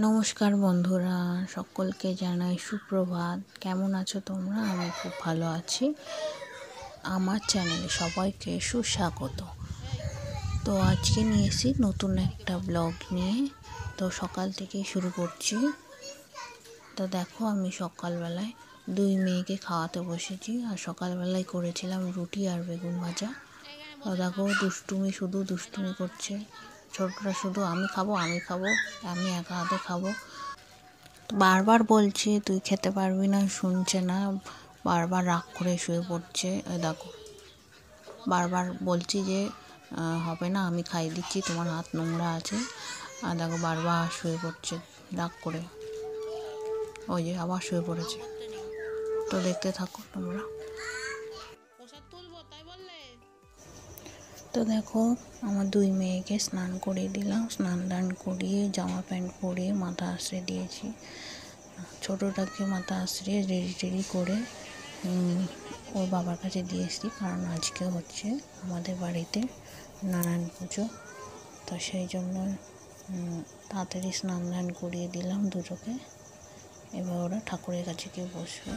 নমস্কার বন্ধুরা, সকলকে জানাই সুপ্রভাত। কেমন আছো তোমরা? আমি খুব ভালো আছি। আমার চ্যানেলে সবাইকে সুস্বাগত। তো আজকে নিয়ে এসেছি নতুন একটা ব্লগ নিয়ে। তো সকাল থেকেই শুরু করছি। তো দেখো, আমি সকালবেলায় দুই মেয়েকে খাওয়াতে বসেছি, আর সকালবেলায় করেছিলাম রুটি আর বেগুন ভাজা। তো দেখো, শুধু দুষ্টুমি করছে। ছোটরা শুধু আমি খাবো, আমি একা হাতে খাবো। বারবার বলছি তুই খেতে পারবি না, শুনছে না, বারবার রাগ করে শুয়ে পড়ছে। দেখো, বারবার বলছি যে হবে না, আমি খাইয়ে দিচ্ছি, তোমার হাত নোংরা আছে। আর দেখো, বারবার শুয়ে পড়ছে রাগ করে। ওই যে আবার শুয়ে পড়েছে। তো দেখতে থাকো তোমরা। তো দেখো, আমার দুই মেয়েকে স্নান করিয়ে দিলাম। স্নান দান করিয়ে জামা প্যান্ট পরিয়ে মাথা আশ্রে দিয়েছি। ছোটোটাকে মাথা আশ্রিয়ে রেডি করে ওর বাবার কাছে দিয়ে এসেছি, কারণ আজকে হচ্ছে আমাদের বাড়িতে নারায়ণ পুজো। তো সেই জন্য তাড়াতাড়ি স্নান দান করিয়ে দিলাম দুটোকে। এবার ওরা ঠাকুরের কাছে গিয়ে বসবে।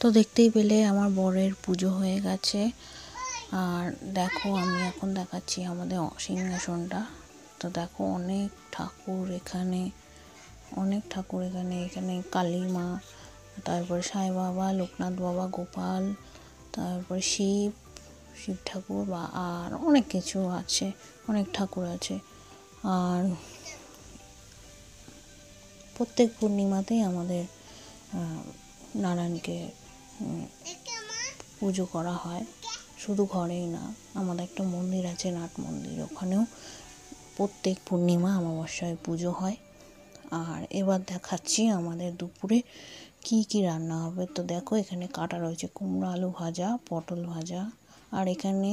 তো দেখতেই পেলে আমার বরের পুজো হয়ে গেছে। আর দেখো, আমি এখন দেখাচ্ছি আমাদের সিংহাসনটা। তো দেখো, অনেক ঠাকুর এখানে, এখানে কালী মা, তারপরে সাই বাবা, লোকনাথ বাবা, গোপাল, তারপরে শিব ঠাকুর, বা আর অনেক কিছু আছে, অনেক ঠাকুর আছে। আর প্রত্যেক পূর্ণিমাতেই আমাদের নারায়ণকে পুজো করা হয়। শুধু ঘরেই না, আমাদের একটা মন্দির আছে, নাট মন্দির, ওখানেও প্রত্যেক পূর্ণিমা অমাবস্যায় পুজো হয়। আর এবার দেখাচ্ছি আমাদের দুপুরে কি কি রান্না হবে। তো দেখো, এখানে কাটা রয়েছে কুমড়ো আলু ভাজা, পটল ভাজা, আর এখানে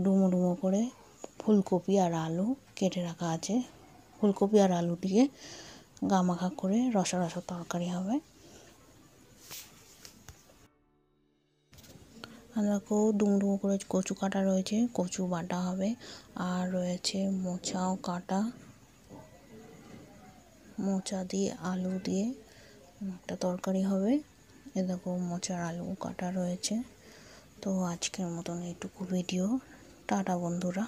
ডুমো ডুমো করে ফুলকপি আর আলু কেটে রাখা আছে। ফুলকপি আর আলু দিয়ে গামাখা করে রসা রসা তরকারি হবে। আর দেখো, ডুমো ডুমো করে কচু কাটা রয়েছে, কচু বাটা হবে। আর রয়েছে মোচাও কাটা, মোচা দিয়ে আলু দিয়ে একটা তরকারি হবে। এ দেখো, মোচার আলু কাটা রয়েছে। তো আজকের মতন এইটুকু ভিডিও। টাটা বন্ধুরা।